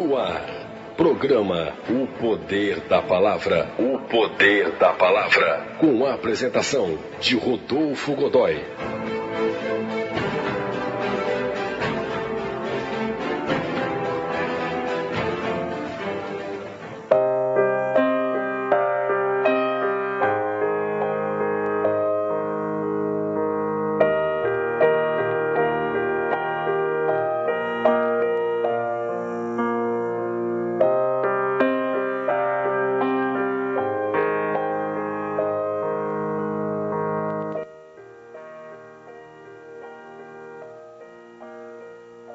No ar, programa O Poder da Palavra. O Poder da Palavra. Com a apresentação de Rodolfo Godoy.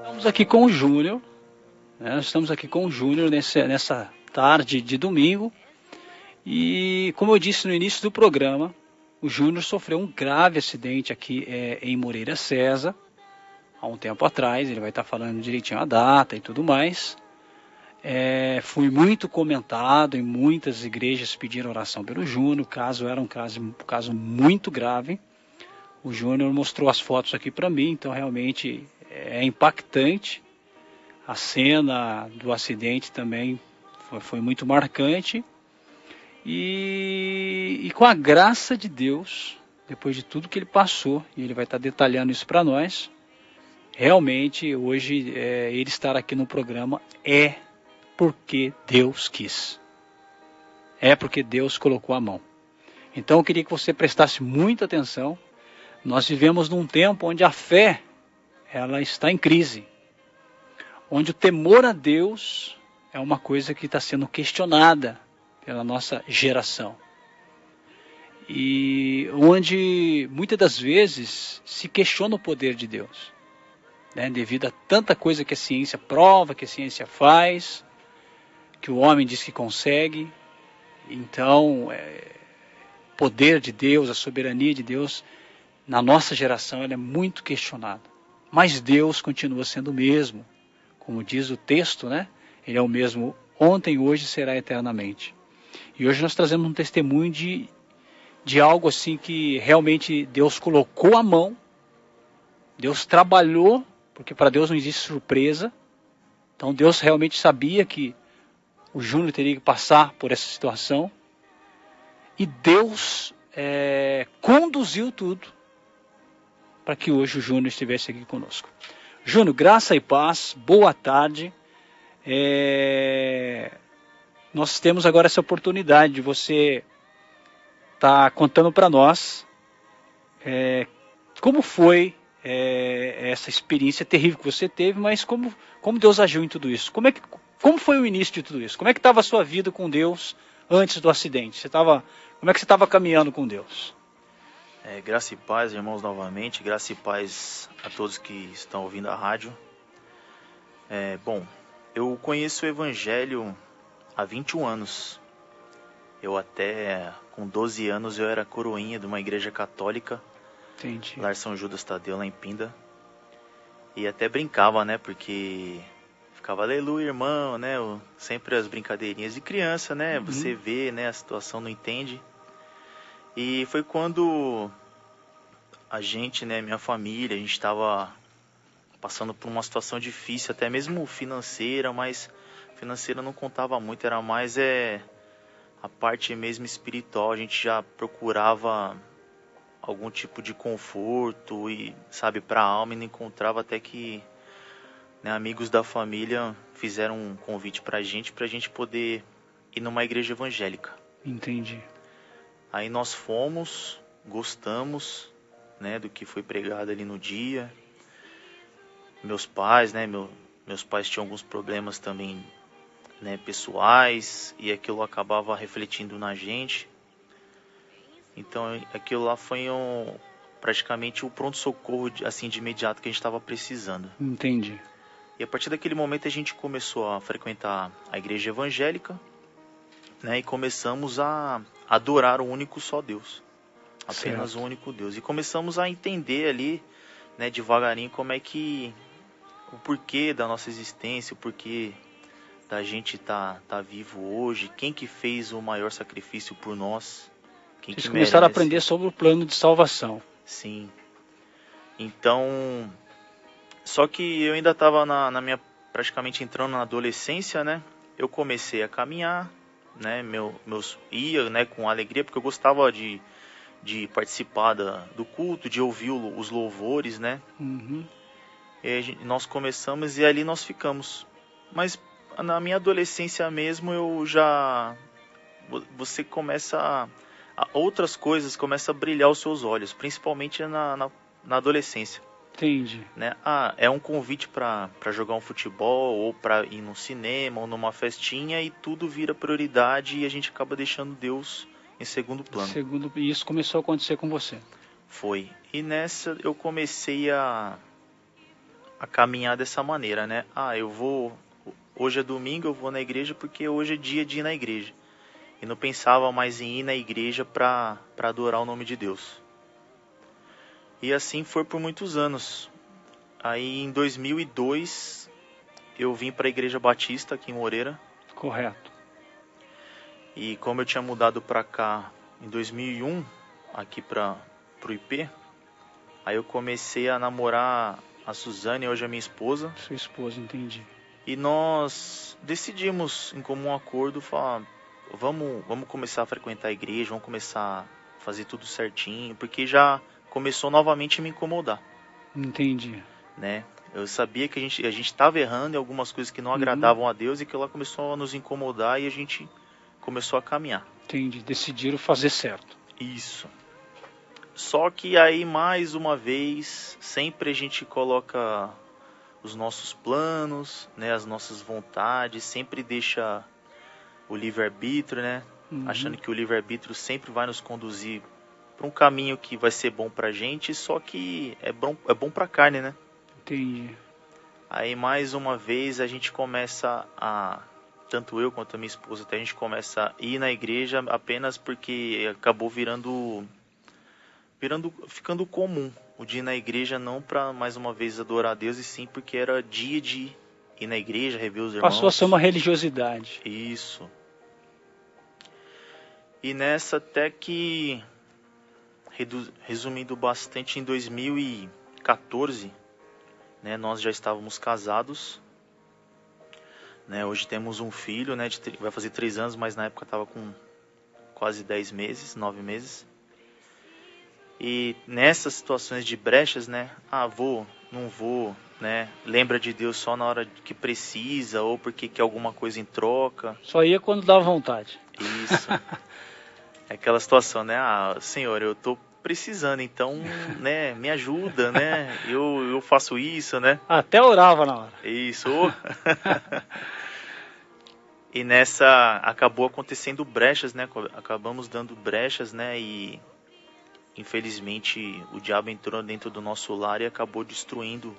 Estamos aqui com o Júnior, né? Estamos aqui com o Júnior nessa tarde de domingo e, como eu disse no início do programa, o Júnior sofreu um grave acidente aqui em Moreira César, há um tempo atrás. Ele vai estar falando direitinho a data e tudo mais. Foi muito comentado, em muitas igrejas pediram oração pelo Júnior. O caso era um caso muito grave. O Júnior mostrou as fotos aqui para mim, então realmente é impactante. A cena do acidente também foi muito marcante. E com a graça de Deus, depois de tudo que ele passou, e ele vai estar detalhando isso para nós, realmente hoje ele estar aqui no programa é porque Deus quis. É porque Deus colocou a mão. Então eu queria que você prestasse muita atenção. Nós vivemos num tempo onde a fé ela está em crise, onde o temor a Deus é uma coisa que está sendo questionada pela nossa geração. E onde muitas das vezes se questiona o poder de Deus, né, devido a tanta coisa que a ciência prova, que a ciência faz, que o homem diz que consegue. Então, o poder de Deus, a soberania de Deus, na nossa geração, ela é muito questionada. Mas Deus continua sendo o mesmo. Como diz o texto, né? Ele é o mesmo ontem, hoje e será eternamente. E hoje nós trazemos um testemunho de algo assim que realmente Deus colocou a mão, Deus trabalhou, porque para Deus não existe surpresa. Então Deus realmente sabia que o Júnior teria que passar por essa situação. E Deus conduziu tudo para que hoje o Júnior estivesse aqui conosco. Júnior, graça e paz, boa tarde. Nós temos agora essa oportunidade de você estar contando para nós como foi essa experiência terrível que você teve, mas como Deus agiu em tudo isso. Como foi o início de tudo isso? Como é que estava a sua vida com Deus antes do acidente? Como é que você estava caminhando com Deus? Graça e paz, irmãos, novamente. Graça e paz a todos que estão ouvindo a rádio. Bom, eu conheço o Evangelho há 21 anos. Eu até, com 12 anos, eu era coroinha de uma igreja católica. Entendi. Lar São Judas Tadeu, lá em Pinda. E até brincava, né, porque ficava aleluia, irmão, né, sempre as brincadeirinhas de criança, né, Você vê, né, a situação, não entende. E foi quando a gente, né, minha família, a gente estava passando por uma situação difícil, até mesmo financeira, mas financeira não contava muito, era mais a parte mesmo espiritual. A gente já procurava algum tipo de conforto e, sabe, para a alma, e não encontrava, até que, né, amigos da família fizeram um convite para a gente poder ir numa igreja evangélica. Entendi. Aí nós fomos, gostamos, né, do que foi pregado ali no dia. Meus pais, né, meus pais tinham alguns problemas também, né, pessoais, e aquilo acabava refletindo na gente. Então aquilo lá foi praticamente o pronto-socorro, assim, de imediato, que a gente estava precisando. Entendi. E a partir daquele momento a gente começou a frequentar a igreja evangélica, né, e começamos a adorar o único só Deus, apenas Certo. o único Deus. E começamos a entender ali, né, devagarinho, o porquê da nossa existência, o porquê da gente tá vivo hoje, quem que fez o maior sacrifício por nós, quem Vocês que começaram a merece. aprender sobre o plano de salvação. Sim. Então, só que eu ainda estava na minha praticamente entrando na adolescência, né? Eu comecei a caminhar, né? Ia, né, com alegria, porque eu gostava de participar do culto, de ouvir os louvores, né? Uhum. E nós começamos e ali nós ficamos. Mas na minha adolescência mesmo, você começa outras coisas começam a brilhar os seus olhos, principalmente na adolescência. Entendi. Né? É um convite para jogar um futebol, ou para ir no cinema, ou numa festinha, e tudo vira prioridade e a gente acaba deixando Deus em segundo plano. E isso começou a acontecer com você? Foi. E nessa eu comecei a caminhar dessa maneira, né? Hoje é domingo, eu vou na igreja porque hoje é dia de ir na igreja. E não pensava mais em ir na igreja para adorar o nome de Deus. E assim foi por muitos anos. Aí em 2002 eu vim para a Igreja Batista aqui em Moreira. Correto. E como eu tinha mudado para cá em 2001, aqui para o IP, aí eu comecei a namorar a Suzane, hoje é minha esposa. Sua esposa, entendi. E nós decidimos em comum acordo falar, vamos começar a frequentar a igreja, vamos começar a fazer tudo certinho, porque já começou novamente a me incomodar. Entendi. Né? Eu sabia que a gente estava errando em algumas coisas que não agradavam a Deus e que ela começou a nos incomodar e a gente começou a caminhar. Entendi. Decidiram fazer certo. Isso. Só que aí, mais uma vez, sempre a gente coloca os nossos planos, né, as nossas vontades, sempre deixa o livre-arbítrio, né? Achando que o livre-arbítrio sempre vai nos conduzir para um caminho que vai ser bom pra gente, só que é bom pra carne, né? Entendi. Aí mais uma vez a gente começa tanto eu quanto a minha esposa, até a gente começa a ir na igreja apenas porque acabou ficando comum o dia ir na igreja, não para mais uma vez adorar a Deus, e sim porque era dia de ir na igreja, rever os irmãos. Passou a ser uma religiosidade. Isso. E nessa até que, resumindo bastante, em 2014, né, nós já estávamos casados, né, hoje temos um filho, né, vai fazer 3 anos, mas na época estava com quase 10 meses, 9 meses. E nessas situações de brechas, né, vou, não vou, né, lembra de Deus só na hora que precisa, ou porque quer alguma coisa em troca. Só ia quando dava vontade. Isso. É aquela situação, né, Senhor, eu tô precisando, então, né, me ajuda, né, eu faço isso, né. Até orava na hora. Isso. E nessa acabou acontecendo brechas, né, acabamos dando brechas, né, e infelizmente o diabo entrou dentro do nosso lar e acabou destruindo,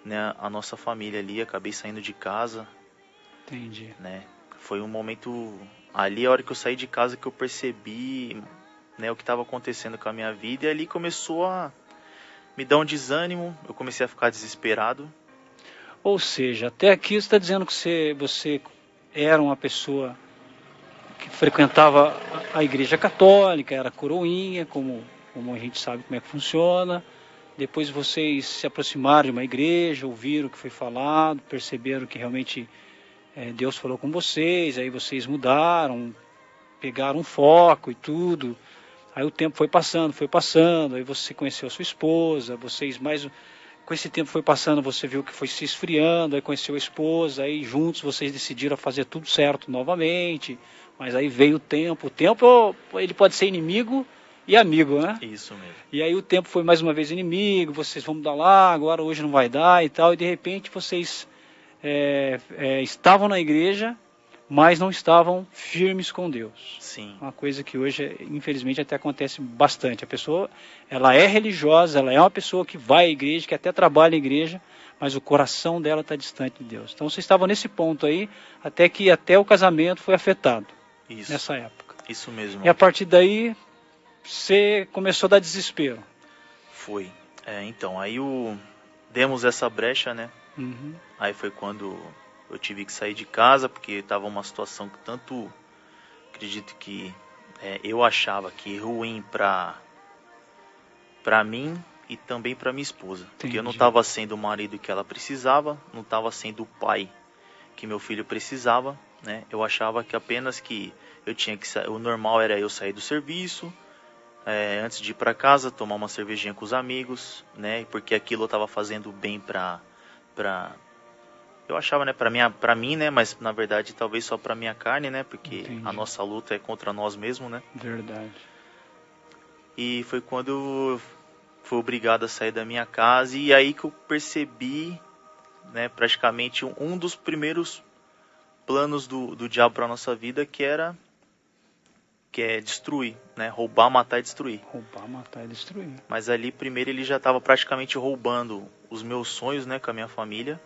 né, a nossa família ali. Acabei saindo de casa. Entendi. Né, foi um momento ali, a hora que eu saí de casa, que eu percebi, né, o que estava acontecendo com a minha vida, e ali começou a me dar um desânimo, eu comecei a ficar desesperado. Ou seja, até aqui você está dizendo que você era uma pessoa que frequentava a igreja católica, era coroinha, como a gente sabe como é que funciona. Depois vocês se aproximaram de uma igreja, ouviram o que foi falado, perceberam que realmente Deus falou com vocês, aí vocês mudaram, pegaram um foco e tudo. Aí o tempo foi passando, aí você conheceu a sua esposa, com esse tempo foi passando, você viu que foi se esfriando, aí conheceu a esposa, aí juntos vocês decidiram fazer tudo certo novamente, mas aí veio o tempo ele pode ser inimigo e amigo, né? Isso mesmo. E aí o tempo foi mais uma vez inimigo, vocês vão mudar lá, agora hoje não vai dar e tal, e de repente vocês estavam na igreja, mas não estavam firmes com Deus. Sim. Uma coisa que hoje, infelizmente, até acontece bastante. A pessoa, ela é religiosa, ela é uma pessoa que vai à igreja, que até trabalha na igreja, mas o coração dela está distante de Deus. Então, vocês estavam nesse ponto aí, até o casamento foi afetado. Isso. Nessa época. Isso mesmo. E a partir daí, você começou a dar desespero. Foi. Então, aí demos essa brecha, né? Uhum. Aí foi quando eu tive que sair de casa, porque estava uma situação que tanto, acredito que eu achava que ruim para mim, e também para minha esposa. Porque eu não Entendi. estava sendo o marido que ela precisava, não estava sendo o pai que meu filho precisava, né? Eu achava que apenas que eu tinha que o normal era eu sair do serviço, antes de ir para casa, tomar uma cervejinha com os amigos, né? Porque aquilo eu estava fazendo bem para eu achava, né, para mim, né, mas na verdade talvez só para minha carne, né? Porque Entendi. a nossa luta é contra nós mesmos, né? Verdade. E foi quando eu fui obrigado a sair da minha casa e aí que eu percebi, né, praticamente um dos primeiros planos do diabo para nossa vida, que é destruir, né, roubar, matar e destruir. Roubar, matar e destruir. Mas ali primeiro ele já estava praticamente roubando os meus sonhos, né, com a minha família,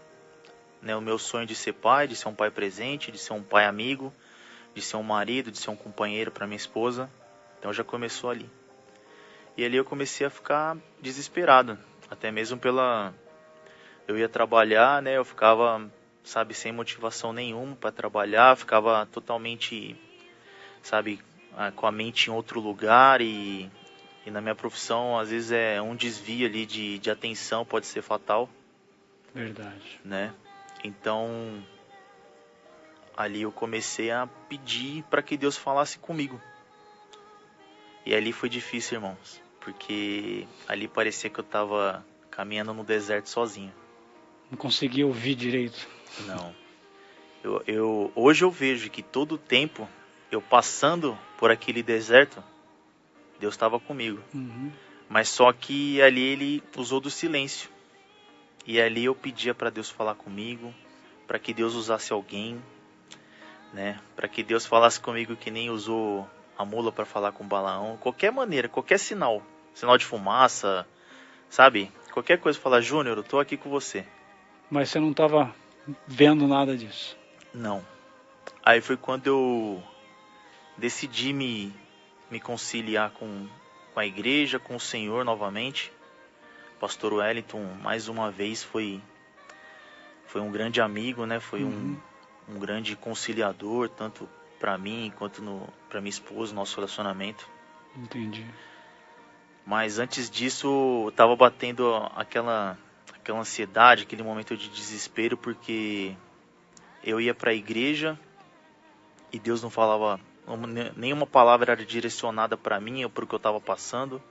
né, o meu sonho de ser pai, de ser um pai presente, de ser um pai amigo, de ser um marido, de ser um companheiro para minha esposa. Então já começou ali. E ali eu comecei a ficar desesperado, até mesmo eu ia trabalhar, né, eu ficava, sabe, sem motivação nenhuma para trabalhar, ficava totalmente, sabe, com a mente em outro lugar e na minha profissão, às vezes um desvio ali de atenção pode ser fatal. Verdade. Né? Então, ali eu comecei a pedir para que Deus falasse comigo. E ali foi difícil, irmãos, porque ali parecia que eu estava caminhando no deserto sozinho. Não consegui ouvir direito. Não. Hoje eu vejo que todo o tempo, eu passando por aquele deserto, Deus estava comigo. Uhum. Mas só que ali ele usou do silêncio. E ali eu pedia para Deus falar comigo, para que Deus usasse alguém, né? Para que Deus falasse comigo que nem usou a mula para falar com Balaão. Qualquer maneira, qualquer sinal de fumaça, sabe? Qualquer coisa, falar, Júnior, eu tô aqui com você. Mas você não estava vendo nada disso? Não. Aí foi quando eu decidi me conciliar com a igreja, com o Senhor novamente. Pastor Wellington, mais uma vez, foi um grande amigo, né? Foi um grande conciliador, tanto para mim quanto para minha esposa, nosso relacionamento. Entendi. Mas antes disso, eu tava batendo aquela ansiedade, aquele momento de desespero, porque eu ia para a igreja e Deus não falava, nenhuma palavra era direcionada para mim ou para o que eu estava passando.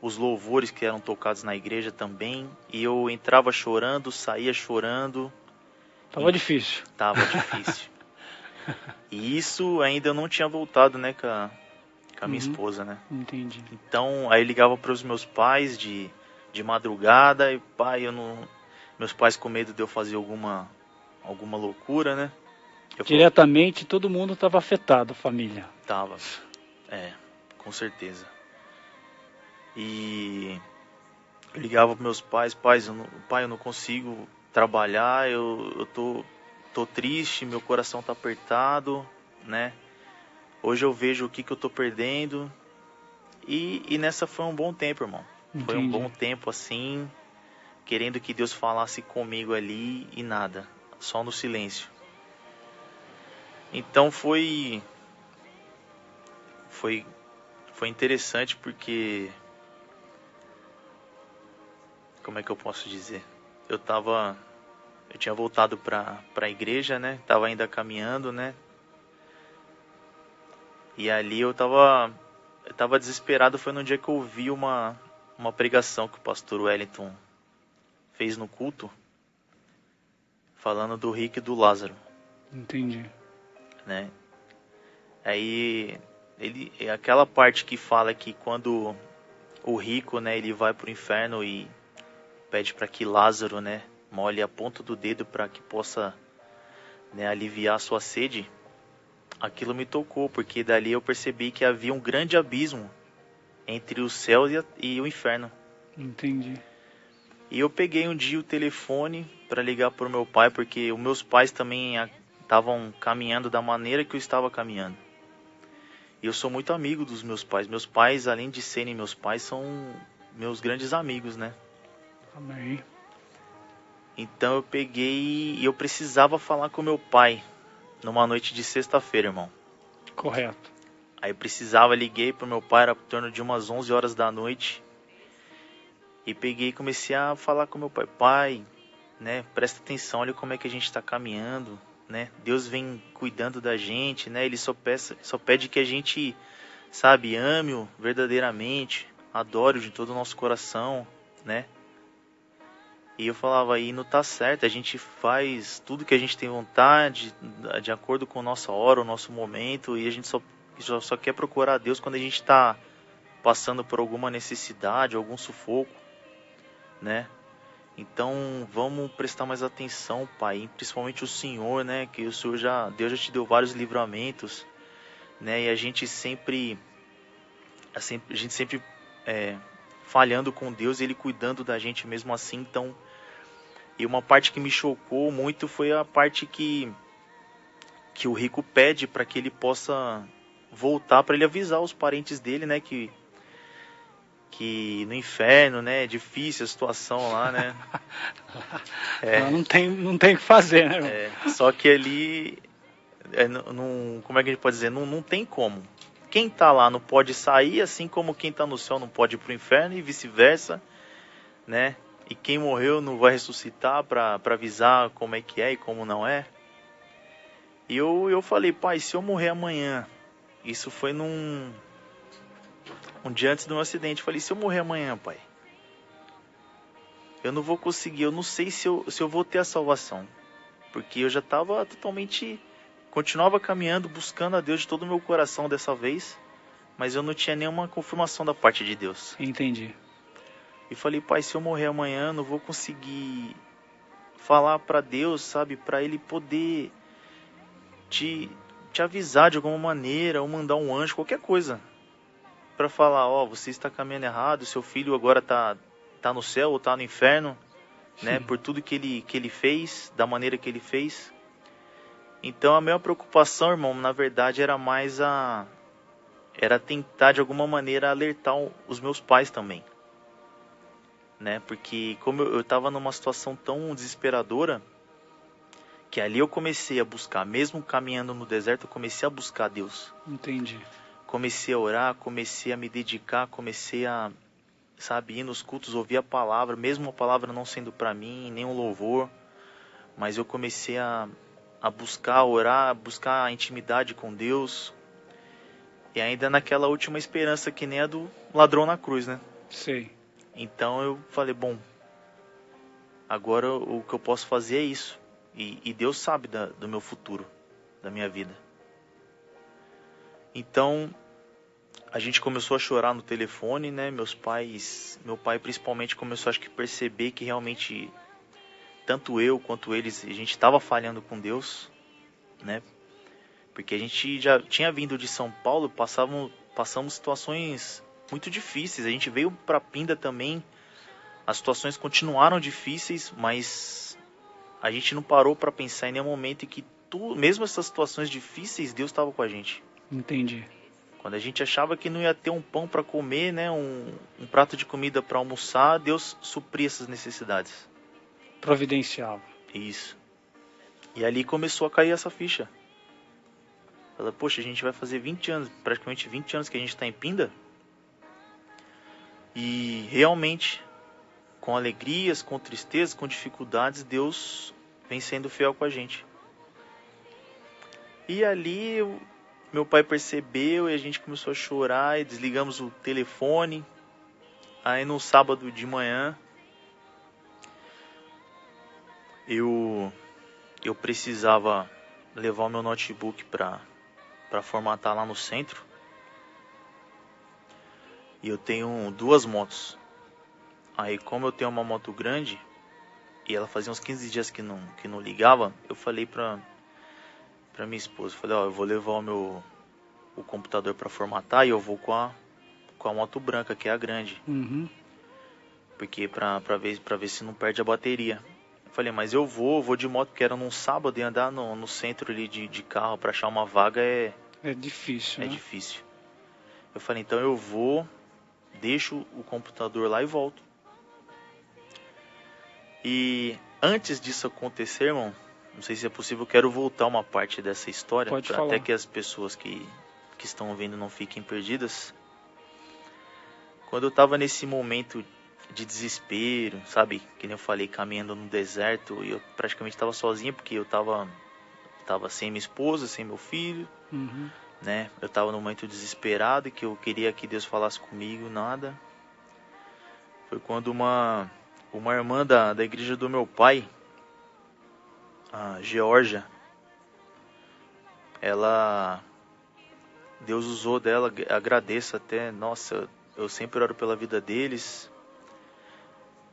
Os louvores que eram tocados na igreja também, e eu entrava chorando, saía chorando. Tava difícil. Tava difícil. E isso ainda eu não tinha voltado, né, com a minha esposa, né? Entendi. Então, aí eu ligava para os meus pais de madrugada, e pai, meus pais com medo de eu fazer alguma loucura, né? Diretamente todo mundo estava afetado, família. Tava, com certeza. E eu ligava para meus pais, pai, eu não consigo trabalhar, eu tô triste, meu coração tá apertado, né? Hoje eu vejo o que eu tô perdendo. E nessa foi um bom tempo, irmão. Entendi. Foi um bom tempo assim, querendo que Deus falasse comigo ali e nada, só no silêncio. Então foi interessante porque, como é que eu posso dizer? Eu tinha voltado para a igreja, né? Tava ainda caminhando, né? E ali eu tava desesperado. Foi no dia que eu ouvi uma pregação que o pastor Wellington fez no culto, falando do rico e do Lázaro. Entendi. Né? Aí aquela parte que fala que quando o rico, né, ele vai pro inferno e pede para que Lázaro, né, molhe a ponta do dedo para que possa, né, aliviar a sua sede. Aquilo me tocou, porque dali eu percebi que havia um grande abismo entre o céu e o inferno. Entendi. E eu peguei um dia o telefone para ligar para o meu pai, porque os meus pais também estavam caminhando da maneira que eu estava caminhando. E eu sou muito amigo dos meus pais. Meus pais, além de serem meus pais, são meus grandes amigos, né? Amém. Então eu peguei e eu precisava falar com meu pai numa noite de sexta-feira, irmão. Correto. Aí eu precisava, liguei pro meu pai, era em torno de umas 11 horas da noite. E peguei e comecei a falar com meu pai. Pai, né, presta atenção, olha como é que a gente está caminhando, né? Deus vem cuidando da gente, né? Ele só pede que a gente, sabe, ame-o verdadeiramente, adore-o de todo o nosso coração, né? E eu falava, aí não tá certo, a gente faz tudo que a gente tem vontade, de acordo com a nossa hora, o nosso momento, e a gente só quer procurar a Deus quando a gente está passando por alguma necessidade, algum sufoco, né? Então vamos prestar mais atenção, pai, principalmente o Senhor, né? Que o Senhor Deus já te deu vários livramentos, né? E a gente sempre falhando com Deus, Ele cuidando da gente mesmo assim. Então, e uma parte que me chocou muito foi a parte que o rico pede para que ele possa voltar, para ele avisar os parentes dele, né? Que no inferno, né, é difícil a situação lá, né? Não tem o que fazer, né? Só que ali, como é que a gente pode dizer? Não tem como. Quem tá lá não pode sair, assim como quem tá no céu não pode ir pro inferno e vice-versa, né? E quem morreu não vai ressuscitar para avisar como é que é e como não é. E eu falei, pai, se eu morrer amanhã, isso foi um dia antes do meu acidente, eu falei, se eu morrer amanhã, pai, eu não vou conseguir, eu não sei se eu vou ter a salvação. Porque eu já estava continuava caminhando, buscando a Deus de todo o meu coração dessa vez, mas eu não tinha nenhuma confirmação da parte de Deus. Entendi. E falei, pai, se eu morrer amanhã, eu não vou conseguir falar para Deus, sabe, para Ele poder te avisar de alguma maneira, ou mandar um anjo, qualquer coisa, para falar, você está caminhando errado, seu filho agora tá no céu ou tá no inferno, né? Por tudo que ele fez, da maneira que ele fez. Então a minha preocupação, irmão, na verdade era mais era tentar de alguma maneira alertar os meus pais também, né? Porque como eu estava numa situação tão desesperadora, que ali eu comecei a buscar, mesmo caminhando no deserto, eu comecei a buscar Deus. Entendi. Comecei a orar, comecei a me dedicar, comecei a, sabe, ir nos cultos, ouvir a palavra, mesmo a palavra não sendo para mim, nem um louvor, mas eu comecei a buscar, a orar, a buscar a intimidade com Deus, e ainda naquela última esperança que nem a do ladrão na cruz, né? Sei. Então eu falei, bom, agora o que eu posso fazer é isso, e Deus sabe do meu futuro, da minha vida. Então a gente começou a chorar no telefone, né? Meu pai principalmente começou, acho que, perceber que realmente tanto eu quanto eles, a gente estava falhando com Deus, né? Porque a gente já tinha vindo de São Paulo, passamos situações muito difíceis. A gente veio para Pinda também, as situações continuaram difíceis, mas a gente não parou para pensar em nenhum momento que mesmo essas situações difíceis, Deus estava com a gente. Entendi. Quando a gente achava que não ia ter um pão para comer, né, um prato de comida para almoçar, Deus supria essas necessidades. Providencial. Isso. E ali começou a cair essa ficha. Fala, poxa, a gente vai fazer 20 anos, praticamente 20 anos que a gente está em Pinda. E realmente, com alegrias, com tristezas, com dificuldades, Deus vem sendo fiel com a gente. E ali meu pai percebeu e a gente começou a chorar e desligamos o telefone. Aí no sábado de manhã eu precisava levar o meu notebook para formatar lá no centro. E eu tenho 2 motos. Aí como eu tenho uma moto grande e ela fazia uns 15 dias que não ligava, eu falei pra minha esposa, falei, eu vou levar o computador para formatar e eu vou com a moto branca, que é a grande. Uhum. Porque pra ver se não perde a bateria. Eu falei, mas eu vou de moto, porque era num sábado, e andar no centro ali de carro para achar uma vaga é difícil, né? É difícil. Eu falei, então eu vou, deixo o computador lá e volto. E antes disso acontecer, irmão, não sei se é possível, eu quero voltar uma parte dessa história, Pode falar. até que as pessoas que que estão ouvindo não fiquem perdidas. Quando eu estava nesse momento de desespero, sabe? Que nem eu falei, caminhando no deserto, e eu praticamente estava sozinho, porque eu estava sem minha esposa, sem meu filho, né? Eu estava num momento desesperado, que eu queria que Deus falasse comigo, nada. Foi quando uma irmã da igreja do meu pai, a Georgia, Deus usou dela, agradeço até, nossa, eu sempre oro pela vida deles,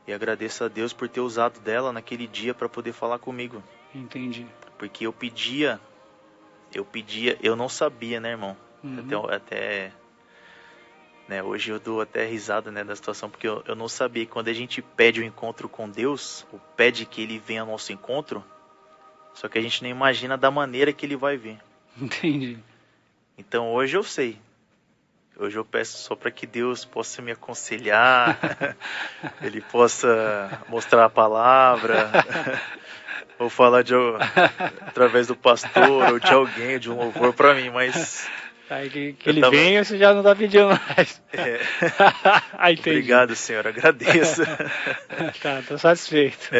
e agradeço a Deus por ter usado dela naquele dia para poder falar comigo. Entendi. Porque eu pedia, eu não sabia, né, irmão? Até né, hoje eu dou até risada, né, da situação, porque eu não sabia. Quando a gente pede o encontro com Deus, ou pede que Ele venha ao nosso encontro, só que a gente não imagina da maneira que Ele vai vir. Entendi. Então hoje eu sei. Hoje eu peço só para que Deus possa me aconselhar, Ele possa mostrar a palavra, ou falar através do pastor, ou de alguém, de um louvor para mim, mas... Aí que ele venha, você já não tá pedindo mais. Obrigado, Senhor, agradeço. Tá, tô satisfeito.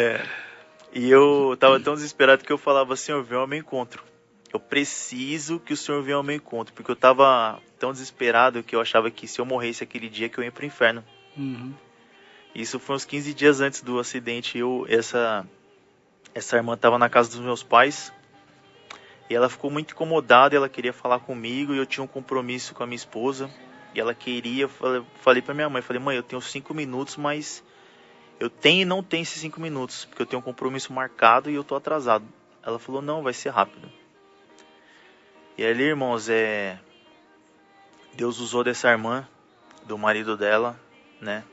E eu tava tão desesperado que eu falava, Senhor, vem ao meu encontro. Eu preciso que o Senhor venha ao meu encontro, porque eu tava tão desesperado que eu achava que se eu morresse aquele dia que eu ia pro inferno. Isso foi uns 15 dias antes do acidente. Essa irmã tava na casa dos meus pais, e ela ficou muito incomodada, ela queria falar comigo, e eu tinha um compromisso com a minha esposa, e ela queria, falei pra minha mãe, mãe, eu tenho 5 minutos, mas eu tenho e não tenho esses 5 minutos, porque eu tenho um compromisso marcado e eu tô atrasado. Ela falou, não, vai ser rápido. E ali, irmãos, Deus usou dessa irmã, do marido dela, né,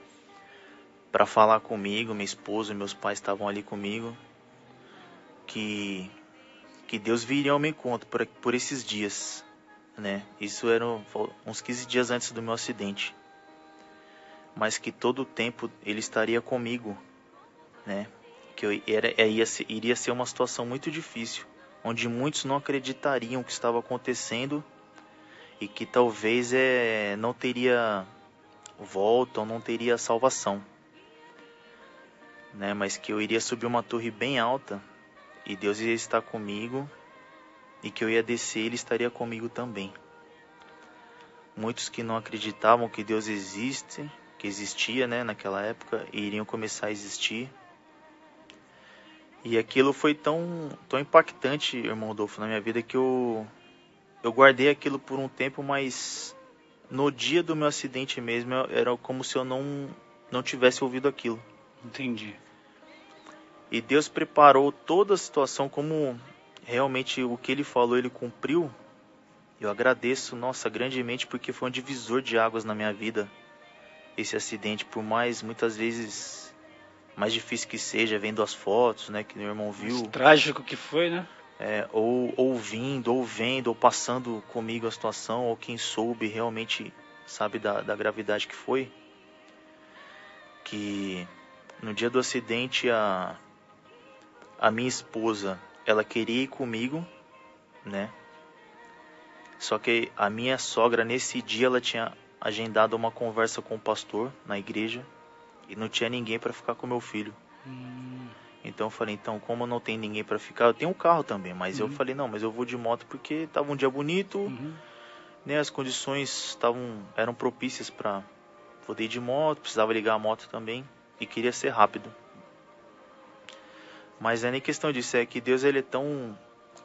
pra falar comigo, minha esposa e meus pais estavam ali comigo, que Deus viria ao meu encontro por esses dias, né? Isso era uns 15 dias antes do meu acidente. Mas que todo o tempo Ele estaria comigo, né? Que iria ser uma situação muito difícil, onde muitos não acreditariam o que estava acontecendo e que talvez não teria volta ou não teria salvação, né? Mas que eu iria subir uma torre bem alta e Deus ia estar comigo, e que eu ia descer e Ele estaria comigo também. Muitos que não acreditavam que Deus que existia, né, naquela época, iriam começar a existir. E aquilo foi tão impactante, irmão Adolfo, na minha vida, que eu guardei aquilo por um tempo, mas no dia do meu acidente mesmo, era como se eu não tivesse ouvido aquilo. Entendi. E Deus preparou toda a situação, como realmente o que Ele falou, Ele cumpriu. Eu agradeço, nossa, grandemente, porque foi um divisor de águas na minha vida, esse acidente, por muitas vezes, mais difícil que seja, vendo as fotos, né, que meu irmão viu. Mas trágico que foi, né? Ou ouvindo, ou vendo, ou passando comigo a situação, ou quem soube realmente sabe da gravidade que foi. Que no dia do acidente, a minha esposa, ela queria ir comigo, né? Só que a minha sogra, nesse dia, ela tinha agendado uma conversa com o pastor na igreja e não tinha ninguém para ficar com meu filho. Então eu falei, como não tem ninguém para ficar, eu tenho um carro também, mas eu falei, não, mas eu vou de moto porque estava um dia bonito, né? As condições eram propícias para poder ir de moto, precisava ligar a moto também e queria ser rápido. Mas não é nem questão disso, é que Deus, Ele é tão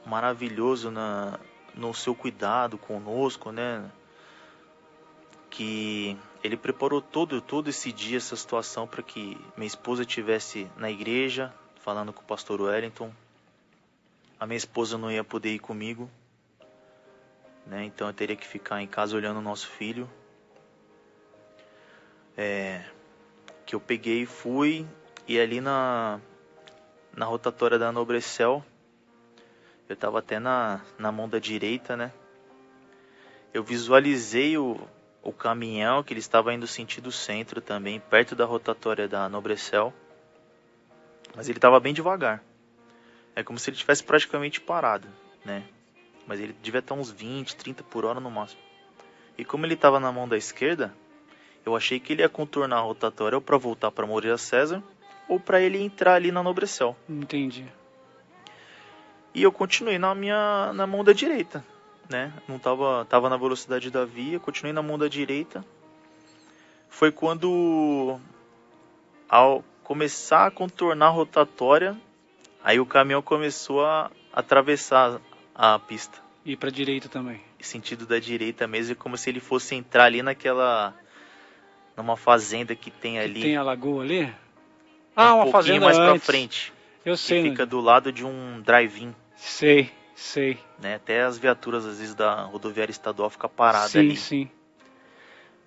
maravilhoso no seu cuidado conosco, né? Que Ele preparou todo esse dia, essa situação, para que minha esposa estivesse na igreja, falando com o pastor Wellington. A minha esposa não ia poder ir comigo, né? Então eu teria que ficar em casa olhando o nosso filho. Que eu peguei e fui, e ali na rotatória da Nobrecel, eu estava até na mão da direita, né? Eu visualizei o caminhão, que ele estava indo sentido centro também, perto da rotatória da Nobrecel. Mas ele estava bem devagar. É como se ele tivesse praticamente parado, né? Mas ele devia estar uns 20, 30 por hora no máximo. E como ele estava na mão da esquerda, eu achei que ele ia contornar a rotatória ou para voltar para Moreira César, ou para ele entrar ali na Nobrecel. Entendi. E eu continuei na mão da direita, né? Não tava na velocidade da via, continuei na mão da direita. Foi quando, ao começar a contornar a rotatória, aí o caminhão começou a atravessar a pista. E para direita também. Sentido da direita mesmo, como se ele fosse entrar ali numa fazenda que tem ali. Tem a lagoa ali? Uma fazenda mais antes. pra frente. Eu sei. Que fica do lado de um drive-in. Sei. Né? Até as viaturas, às vezes, da rodoviária estadual ficam paradas Sim, ali. sim.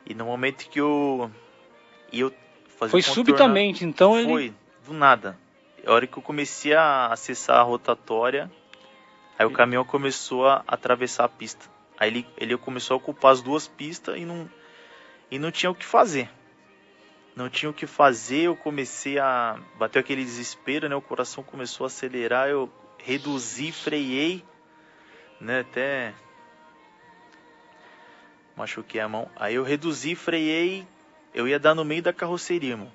E no momento que eu fazia foi subitamente, então foi, do nada. A hora que eu comecei a acessar a rotatória, aí o caminhão começou a atravessar a pista. Aí ele começou a ocupar as duas pistas e não tinha o que fazer. Não tinha o que fazer, eu comecei a... Bateu aquele desespero, né? O coração começou a acelerar, eu reduzi, freiei, né? Até machuquei a mão. Aí eu reduzi, freiei, eu ia dar no meio da carroceria, irmão.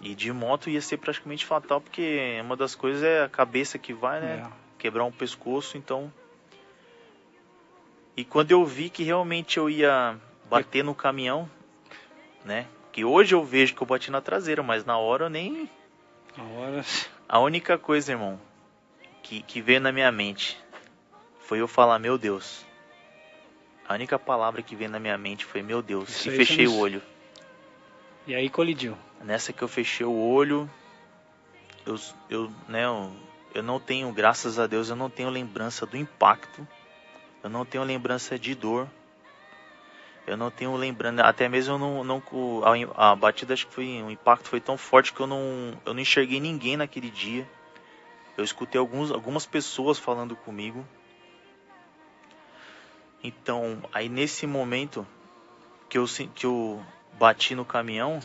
E de moto ia ser praticamente fatal, porque uma das coisas é a cabeça que vai, né? Quebrar um pescoço, então... E quando eu vi que realmente eu ia bater no caminhão, né? Que hoje eu vejo que eu bati na traseira, mas na hora eu nem... A única coisa, irmão, que veio na minha mente foi eu falar, meu Deus. A única palavra que veio na minha mente foi, meu Deus. Isso, e fechei o olho. E aí colidiu. Nessa que eu fechei o olho, eu não tenho, graças a Deus, eu não tenho lembrança do impacto. Eu não tenho lembrança de dor. Eu não tenho lembrança, até mesmo a batida, acho que o impacto foi tão forte que eu não enxerguei ninguém naquele dia. Eu escutei algumas pessoas falando comigo. Então, aí nesse momento que eu bati no caminhão,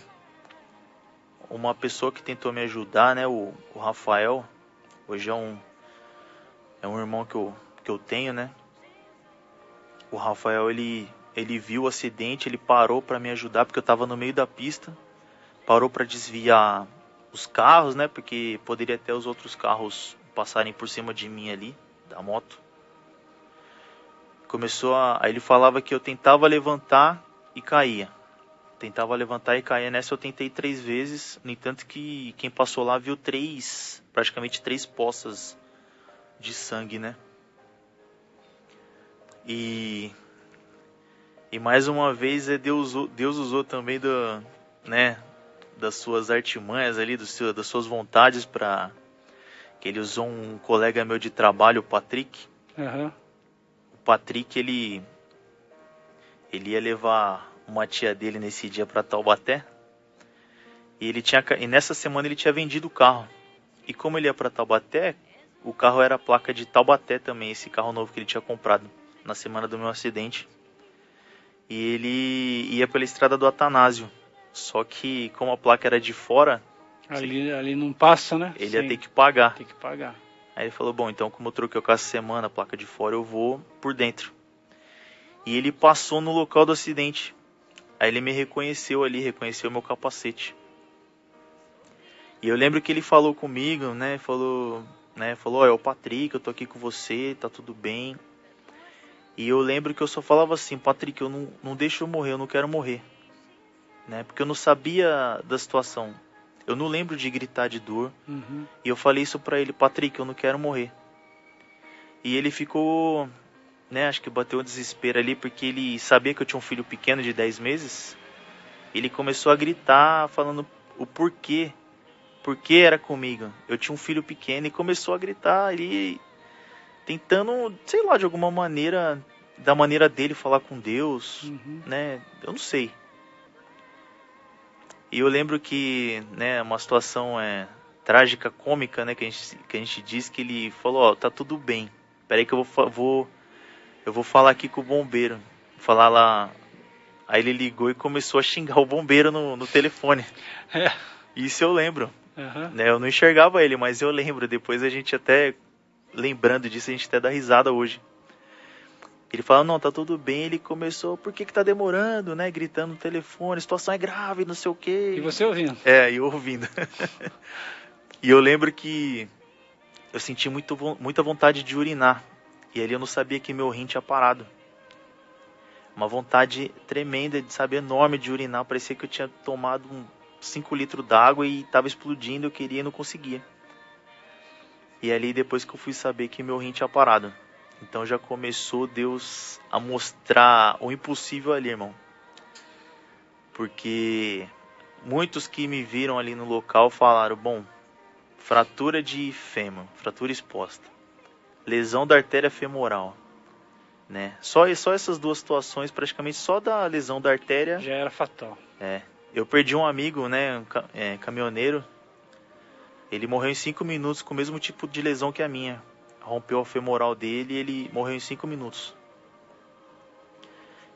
uma pessoa que tentou me ajudar, né, o Rafael, hoje é um irmão que eu tenho, né? O Rafael, ele viu o acidente, ele parou para me ajudar, porque eu estava no meio da pista. Parou para desviar os carros, né? Porque poderia até os outros carros passarem por cima de mim ali, da moto. Aí ele falava que eu tentava levantar e caía. Tentava levantar e caía. Nessa eu tentei 3 vezes. No entanto que quem passou lá viu praticamente 3 poças de sangue, né? E mais uma vez Deus usou também das suas artimanhas ali, das suas vontades, para que ele usou um colega meu de trabalho, o Patrick. Uhum. O Patrick, ele ia levar uma tia dele nesse dia para Taubaté. E nessa semana ele tinha vendido o carro. E como ele ia para Taubaté, o carro era a placa de Taubaté também, esse carro novo que ele tinha comprado na semana do meu acidente. E ele ia pela estrada do Atanásio. Só que como a placa era de fora... Ali não passa, né? Ele ia ter que pagar. Tem que pagar. Aí ele falou, bom, então como eu troquei o carro essa semana, a placa de fora, eu vou por dentro. E ele passou no local do acidente. Aí ele me reconheceu ali, reconheceu meu capacete. E eu lembro que ele falou comigo, né? Falou, é o Patrick, eu tô aqui com você, tá tudo bem. E eu lembro que eu só falava assim, Patrick, eu não deixo eu morrer, eu não quero morrer. Né? Porque eu não sabia da situação. Eu não lembro de gritar de dor. Uhum. E eu falei isso pra ele, Patrick, eu não quero morrer. E ele ficou, né, acho que bateu um desespero ali, porque ele sabia que eu tinha um filho pequeno de 10 meses. Ele começou a gritar, falando o porquê. Por que era comigo? Eu tinha um filho pequeno e começou a gritar ali, tentando, sei lá, de alguma maneira, da maneira dele falar com Deus, né? Eu não sei. E eu lembro que, né, uma situação trágica, cômica, né, que a gente diz, que ele falou, ó, tá tudo bem. Peraí que eu vou falar aqui com o bombeiro. Falar lá. Aí ele ligou e começou a xingar o bombeiro no telefone. Isso eu lembro. Né, eu não enxergava ele, mas eu lembro. Depois a gente até, lembrando disso, a gente até dá risada hoje. Ele falou, não, tá tudo bem. Ele começou, por que tá demorando, né? Gritando no telefone, a situação é grave, não sei o quê. E você ouvindo? É, eu ouvindo. E eu lembro que eu senti muita vontade de urinar. E ali eu não sabia que meu rim tinha parado. Uma vontade tremenda, de saber, enorme de urinar. Parecia que eu tinha tomado 5 litros d'água e estava explodindo, eu queria e não conseguia. E ali depois que eu fui saber que meu rim tinha parado. Então já começou Deus a mostrar o impossível ali, irmão. Porque muitos que me viram ali no local falaram, bom, fratura de fêmur, fratura exposta, lesão da artéria femoral, né? Só essas duas situações, praticamente só da lesão da artéria... Já era fatal. Eu perdi um amigo, né, caminhoneiro. Ele morreu em 5 minutos com o mesmo tipo de lesão que a minha. Rompeu a femoral dele e ele morreu em 5 minutos.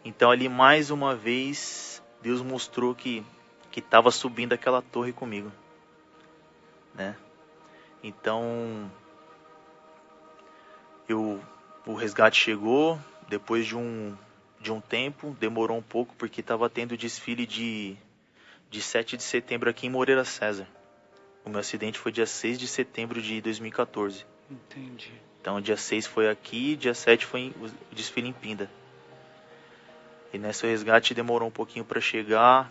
Então ali mais uma vez Deus mostrou que estava subindo aquela torre comigo, né? Então o resgate chegou depois de um tempo, demorou um pouco porque estava tendo desfile de 7 de setembro aqui em Moreira César. O meu acidente foi dia 6 de setembro de 2014. Entendi. Então dia 6 foi aqui, dia 7 foi o desfile em Pinda. E nesse resgate demorou um pouquinho para chegar.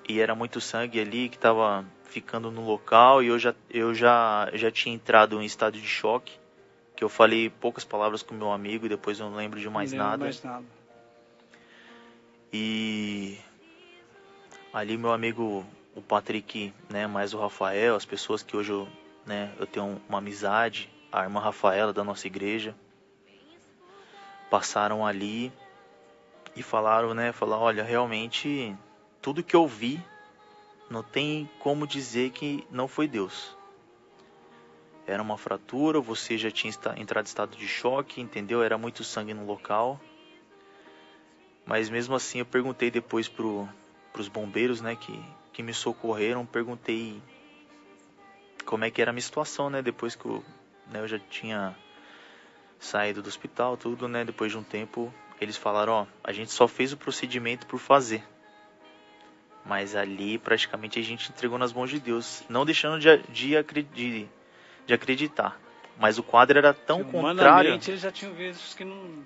E era muito sangue ali que estava ficando no local. E eu já tinha entrado em estado de choque. Que eu falei poucas palavras com meu amigo e depois eu não lembro de mais nada. E ali meu amigo, o Patrick, né, mais o Rafael, as pessoas que hoje eu tenho uma amizade, a irmã Rafaela da nossa igreja, passaram ali e falaram, olha, realmente tudo que eu vi não tem como dizer que não foi Deus. Era uma fratura, você já tinha entrado em estado de choque, entendeu? Era muito sangue no local. Mas mesmo assim eu perguntei depois pros bombeiros, né, que me socorreram, perguntei como é que era a minha situação, né, depois que eu já tinha saído do hospital, tudo, né, depois de um tempo, eles falaram, a gente só fez o procedimento por fazer, mas ali praticamente a gente entregou nas mãos de Deus, não deixando de acreditar, mas o quadro era tão contrário. Eles já tinham visto que não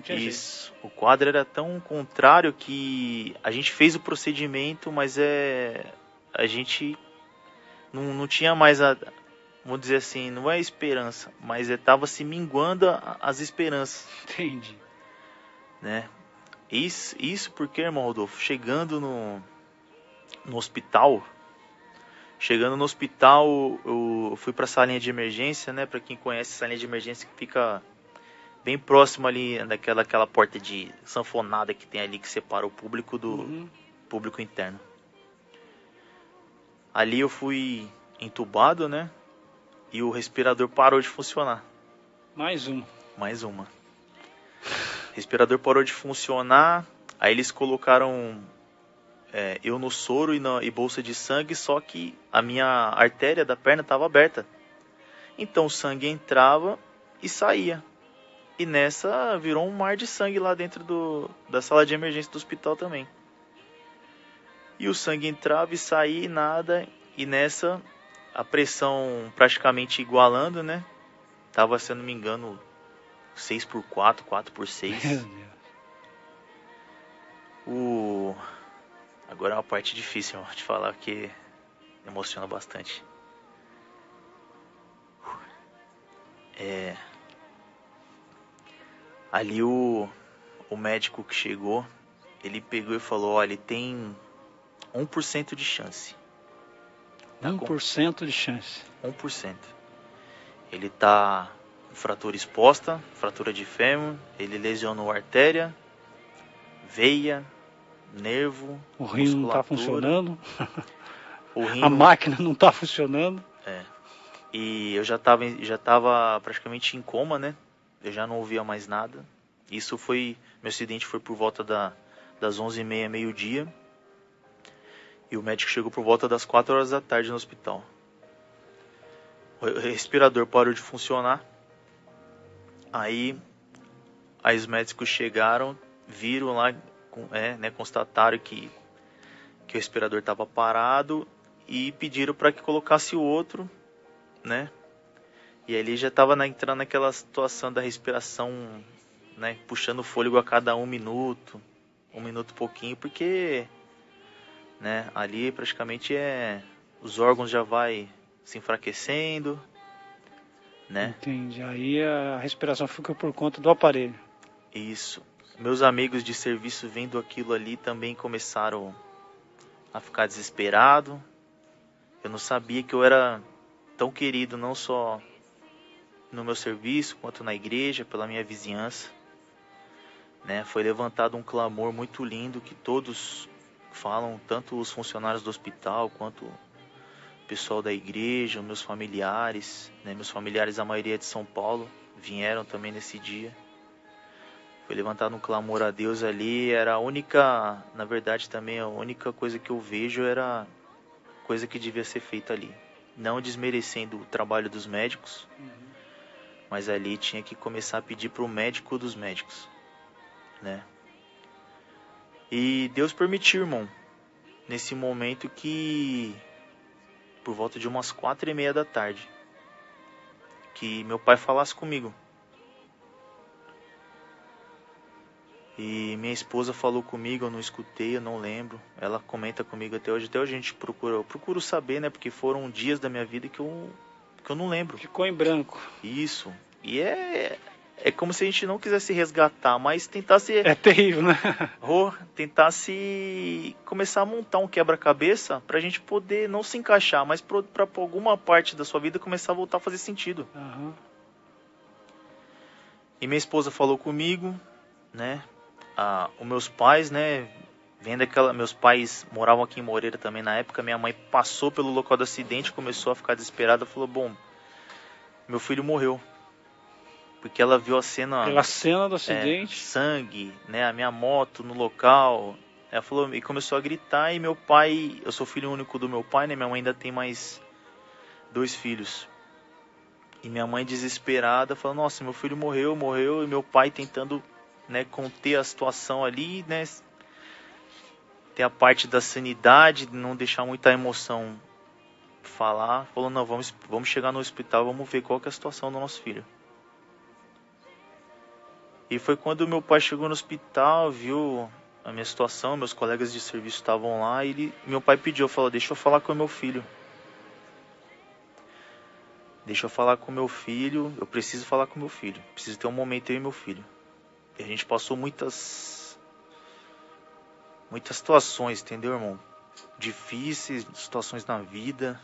tinha Isso, jeito. o quadro era tão contrário que a gente fez o procedimento, mas a gente não tinha mais vamos dizer assim, não é esperança, mas estava se minguando as esperanças. Entendi. Né? Isso porque, irmão Rodolfo, chegando no hospital, eu fui para a salinha de emergência, né? Para quem conhece, a salinha de emergência que fica bem próximo ali daquela porta de sanfonada que tem ali que separa o público do público interno. Ali eu fui entubado, né? E o respirador parou de funcionar. Mais uma. O respirador parou de funcionar. Aí eles colocaram eu no soro e bolsa de sangue, só que a minha artéria da perna estava aberta. Então o sangue entrava e saía. E nessa virou um mar de sangue lá dentro da sala de emergência do hospital também. E o sangue entrava e saía e nada. E nessa a pressão praticamente igualando, né? Tava, se eu não me engano, 6x4, 4x6. Agora é uma parte difícil de falar, que emociona bastante. Ali o médico que chegou, ele pegou e falou, olha, ele tem 1% de chance. 1% de chance. 1%. Ele tá com fratura exposta, fratura de fêmur, ele lesionou a artéria, veia, nervo, o rim não está funcionando. A máquina não está funcionando. E eu já tava praticamente em coma, né? Eu já não ouvia mais nada. Meu acidente foi por volta das 11h30, meio-dia. E o médico chegou por volta das 4 horas da tarde no hospital. O respirador parou de funcionar. Aí Aí os médicos chegaram, viram lá, constataram que o respirador estava parado e pediram para que colocasse o outro, né? E aí ele já estava entrando naquela situação da respiração, né? Puxando o fôlego a cada um minuto e pouquinho, porque, né? Ali praticamente os órgãos já vai se enfraquecendo, né? Entendi. Aí a respiração fica por conta do aparelho. Isso. Meus amigos de serviço vendo aquilo ali também começaram a ficar desesperados. Eu não sabia que eu era tão querido, não só no meu serviço, quanto na igreja, pela minha vizinhança, né? Foi levantado um clamor muito lindo que todos falam, tanto os funcionários do hospital, quanto o pessoal da igreja, meus familiares, né? Meus familiares, a maioria é de São Paulo, vieram também nesse dia. Foi levantado um clamor a Deus ali, era a única, na verdade também a única coisa que eu vejo era coisa que devia ser feita ali. Não desmerecendo o trabalho dos médicos, mas ali tinha que começar a pedir para o médico dos médicos, né? E Deus permitiu, irmão, nesse momento que, por volta de umas 4:30 da tarde, que meu pai falasse comigo. E minha esposa falou comigo, eu não escutei, eu não lembro. Ela comenta comigo até hoje a gente eu procuro saber, né? Porque foram dias da minha vida que eu não lembro. Ficou em branco. Isso. E é como se a gente não quisesse resgatar, mas tentasse... É terrível, né? Tentasse começar a montar um quebra-cabeça pra gente poder não se encaixar, mas pra alguma parte da sua vida começar a voltar a fazer sentido. Uhum. E minha esposa falou comigo, né? Os meus pais, né? Meus pais moravam aqui em Moreira também na época. Minha mãe passou pelo local do acidente, começou a ficar desesperada, falou: bom, meu filho morreu. Porque ela viu a cena... Pela cena do acidente. Sangue, né? A minha moto no local. Ela falou, e começou a gritar. E meu pai... Eu sou filho único do meu pai, né? Minha mãe ainda tem mais 2 filhos. E minha mãe desesperada falou: nossa, meu filho morreu. E meu pai tentando, né, conter a situação ali, né? Ter a parte da sanidade, não deixar muita emoção falar. Falou: não, vamos chegar no hospital, vamos ver qual que é a situação do nosso filho. E foi quando meu pai chegou no hospital, viu a minha situação, meus colegas de serviço estavam lá, e meu pai pediu, falou: deixa eu falar com o meu filho. Deixa eu falar com o meu filho, eu preciso falar com o meu filho. Preciso ter um momento eu e meu filho. E a gente passou muitas situações, entendeu, irmão? Difíceis, situações na vida,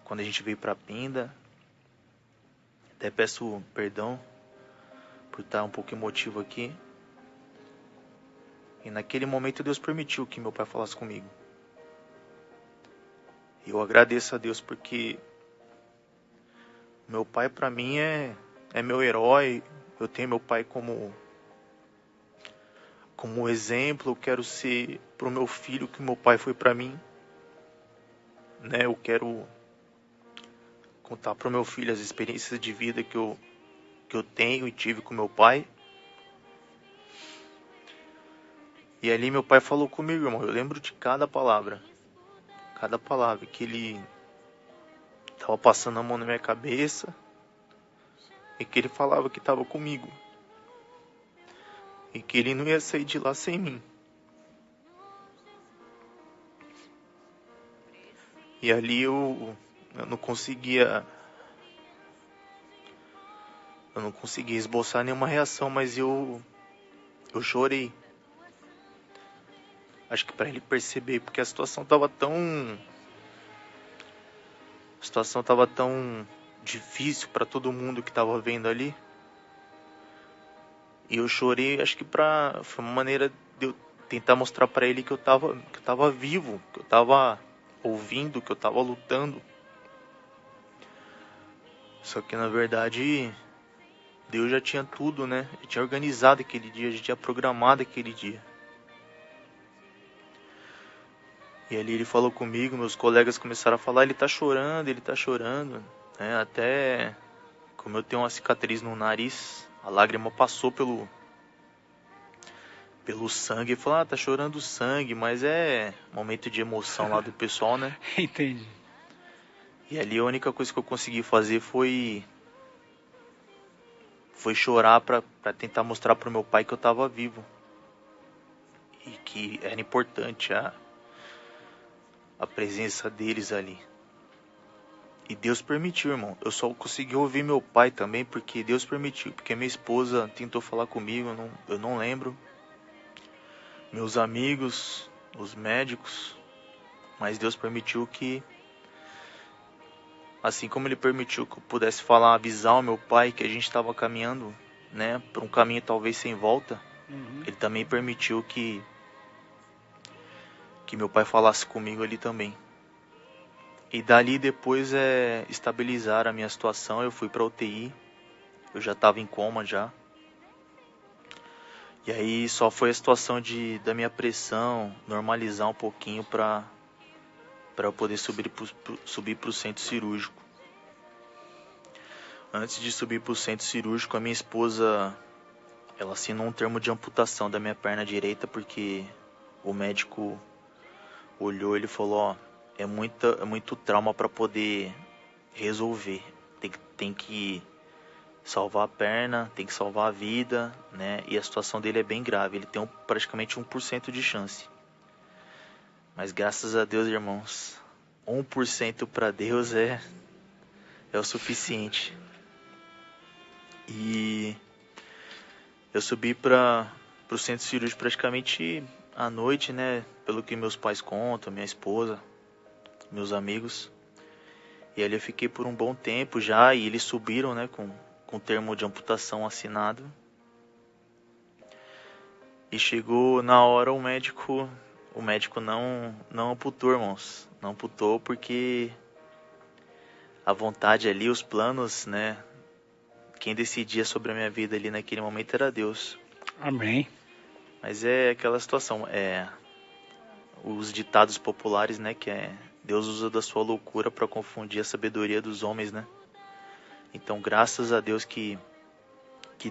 quando a gente veio pra Pinda. Até peço perdão por estar um pouco emotivo aqui. E naquele momento Deus permitiu que meu pai falasse comigo. E eu agradeço a Deus porque meu pai pra mim é meu herói. Eu tenho meu pai como exemplo. Eu quero ser pro meu filho o que meu pai foi pra mim, né? Eu quero contar pro meu filho as experiências de vida que eu tenho e tive com meu pai. E ali meu pai falou comigo, irmão. Eu lembro de cada palavra que ele estava passando a mão na minha cabeça e que ele falava que estava comigo e que ele não ia sair de lá sem mim. E ali eu não conseguia esboçar nenhuma reação, mas eu chorei. Acho que para ele perceber, porque a situação estava tão difícil para todo mundo que estava vendo ali. E eu chorei, acho que foi uma maneira de eu tentar mostrar para ele que eu tava vivo, que eu tava ouvindo, que eu tava lutando. Só que na verdade Deus já tinha tudo, né? Já tinha organizado aquele dia, já tinha programado aquele dia. E ali ele falou comigo, meus colegas começaram a falar: ele tá chorando, né? Até como eu tenho uma cicatriz no nariz, a lágrima passou pelo sangue. Ele falou, tá chorando sangue, mas é momento de emoção lá do pessoal, né? Entendi. E ali a única coisa que eu consegui fazer foi chorar pra tentar mostrar pro meu pai que eu tava vivo. E que era importante a presença deles ali. E Deus permitiu, irmão. Eu só consegui ouvir meu pai também porque Deus permitiu. Porque minha esposa tentou falar comigo, eu não lembro. Meus amigos, os médicos. Mas Deus permitiu que, assim como Ele permitiu que eu pudesse falar, avisar o meu pai que a gente estava caminhando, né, para um caminho talvez sem volta. Ele também permitiu que meu pai falasse comigo ali também. E dali depois estabilizar a minha situação, eu fui pra UTI, eu já estava em coma já. E aí só foi a situação da minha pressão normalizar um pouquinho pra eu poder subir pro centro cirúrgico. Antes de subir pro centro cirúrgico, a minha esposa, ela assinou um termo de amputação da minha perna direita porque o médico olhou e ele falou, ó, é muito trauma para poder resolver. Tem que salvar a perna, tem que salvar a vida, né? E a situação dele é bem grave. Ele tem praticamente 1% de chance. Mas graças a Deus, irmãos, 1% para Deus é o suficiente. E eu subi para o centro cirúrgico praticamente à noite, né? Pelo que meus pais contam, minha esposa, meus amigos. E ali eu fiquei por um bom tempo já, e eles subiram, né, com o termo de amputação assinado. E chegou na hora o médico não amputou, irmãos. Não amputou porque a vontade ali, os planos, né, quem decidia sobre a minha vida ali naquele momento era Deus. Amém. Mas é aquela situação, os ditados populares, né, que Deus usa da sua loucura para confundir a sabedoria dos homens, né? Então, graças a Deus que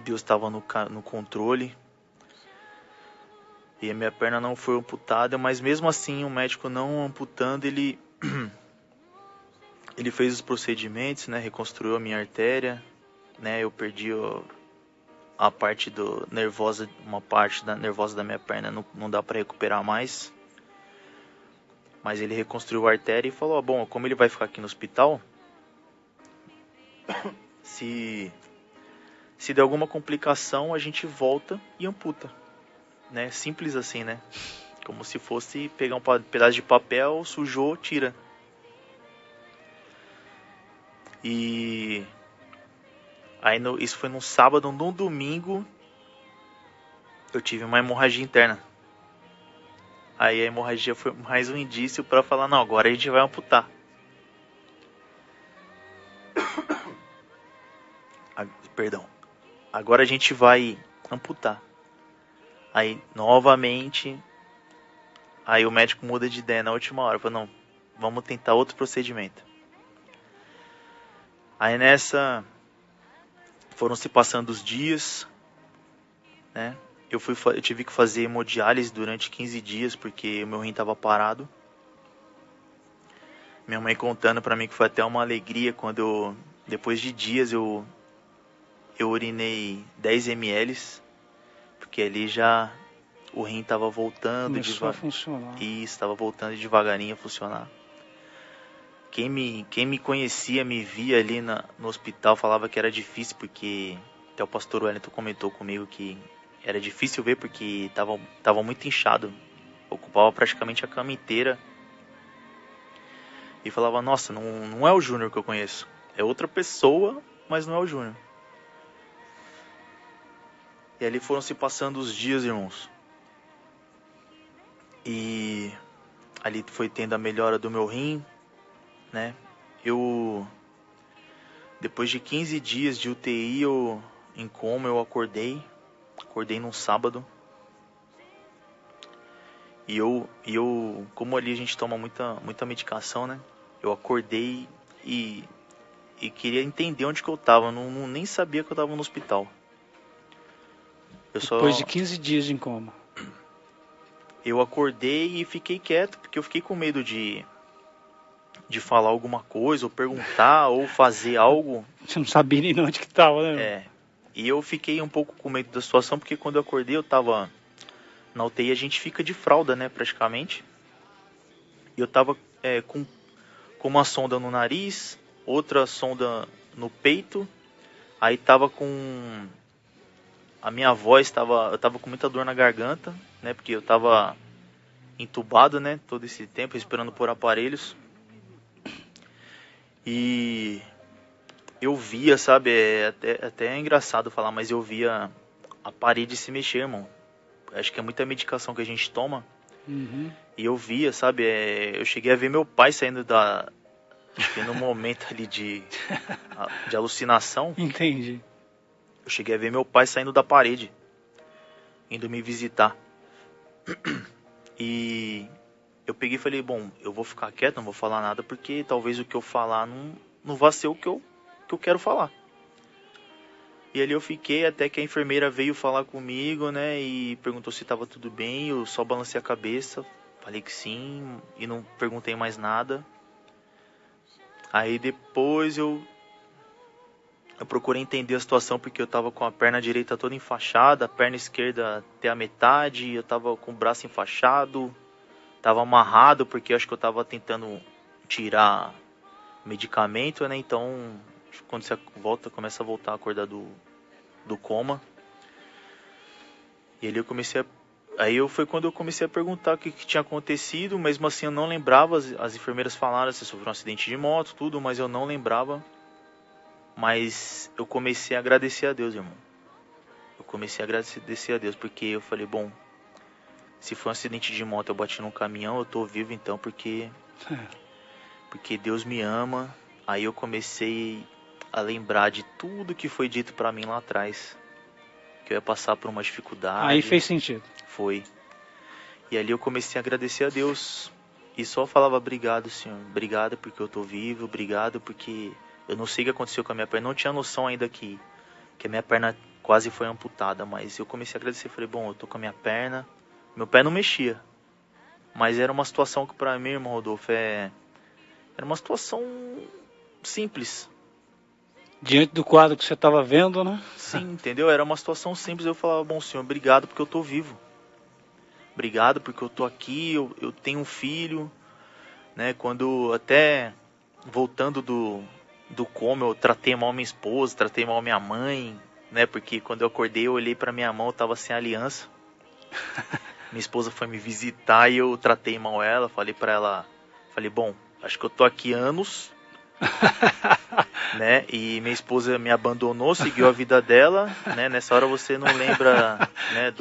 Deus estava no controle. E a minha perna não foi amputada, mas mesmo assim, o médico não amputando, ele fez os procedimentos, né, reconstruiu a minha artéria, né? Eu perdi a parte nervosa, uma parte da nervosa da minha perna, não dá para recuperar mais. Mas ele reconstruiu a artéria e falou, bom, como ele vai ficar aqui no hospital, se der alguma complicação, a gente volta e amputa, né? Simples assim, né? Como se fosse pegar um pedaço de papel, sujou, tira. E aí isso foi num sábado, num domingo, eu tive uma hemorragia interna. Aí a hemorragia foi mais um indício para falar, não, agora a gente vai amputar. Perdão. Agora a gente vai amputar. Aí, novamente, aí o médico muda de ideia na última hora. Falou, não, vamos tentar outro procedimento. Aí nessa, foram se passando os dias, né? Eu tive que fazer hemodiálise durante 15 dias, porque o meu rim estava parado. Minha mãe contando pra mim que foi até uma alegria quando depois de dias eu urinei 10 ml, porque ali já o rim estava voltando Começou a funcionar. E estava voltando devagarinho a funcionar. Quem me conhecia, me via ali no hospital, falava que era difícil, porque até o pastor Wellington comentou comigo que era difícil ver porque tava muito inchado, ocupava praticamente a cama inteira. E falava, nossa, não é o Júnior que eu conheço, é outra pessoa, mas não é o Júnior. E ali foram se passando os dias, irmãos. E ali foi tendo a melhora do meu rim, né? Depois de 15 dias de UTI, em coma, eu acordei num sábado. E eu, como ali a gente toma muita medicação, né? Eu acordei e queria entender onde que eu tava. Nem sabia que eu tava no hospital. Depois de 15 dias em coma. eu acordei e fiquei quieto, porque eu fiquei com medo de falar alguma coisa, ou perguntar, ou fazer algo. Você não sabia nem onde que estava, né? É, e eu fiquei um pouco com medo da situação, porque quando eu acordei eu tava na UTI, a gente fica de fralda, né, praticamente. E eu tava com uma sonda no nariz, outra sonda no peito, aí tava com... A minha voz eu tava com muita dor na garganta, né, porque eu tava entubado, né, todo esse tempo, esperando por aparelhos. E eu via, sabe, até é engraçado falar, mas eu via a parede se mexer, irmão. Acho que é muita medicação que a gente toma. Uhum. E eu via, sabe, eu cheguei a ver meu pai saindo acho que no momento ali de alucinação. Entendi. Eu cheguei a ver meu pai saindo da parede, indo me visitar. E eu peguei e falei, bom, eu vou ficar quieto, não vou falar nada, porque talvez o que eu falar não vá ser o que eu quero falar. E ali eu fiquei até que a enfermeira veio falar comigo, né, e perguntou se estava tudo bem. Eu só balancei a cabeça, falei que sim, e não perguntei mais nada. Aí depois eu procurei entender a situação, porque eu tava com a perna direita toda enfaixada, a perna esquerda até a metade, eu tava com o braço enfaixado, tava amarrado, porque eu acho que eu tava tentando tirar medicamento, né? Então, quando você começa a voltar a acordar do coma. E ali foi quando eu comecei a perguntar o que tinha acontecido. Mesmo assim eu não lembrava, as enfermeiras falaram se sofreu um acidente de moto, tudo, mas eu não lembrava. Mas eu comecei a agradecer a Deus, irmão. Eu comecei a agradecer a Deus, porque eu falei, bom, se foi um acidente de moto, eu bati num caminhão, eu tô vivo então, porque Deus me ama. Aí eu comecei a lembrar de tudo que foi dito pra mim lá atrás, que eu ia passar por uma dificuldade. Aí fez sentido. Foi. E ali eu comecei a agradecer a Deus. E só falava, obrigado, Senhor. Obrigado porque eu tô vivo. Obrigado porque eu não sei o que aconteceu com a minha perna. Eu não tinha noção ainda que a minha perna quase foi amputada. Mas eu comecei a agradecer. Falei, bom, eu tô com a minha perna. Meu pé não mexia. Mas era uma situação que pra mim, irmão Rodolfo, era uma situação simples. Diante do quadro que você estava vendo, né? Sim, entendeu? Era uma situação simples. Eu falava, bom, Senhor, obrigado porque eu tô vivo. Obrigado porque eu tô aqui, eu tenho um filho, né? Quando até voltando do coma, eu tratei mal minha esposa, tratei mal minha mãe, né? Porque quando eu acordei, eu olhei pra minha mão, eu tava sem aliança. Minha esposa foi me visitar e eu tratei mal ela, falei pra ela, bom, acho que eu tô aqui anos, né? E minha esposa me abandonou, seguiu a vida dela, né? Nessa hora você não lembra, né,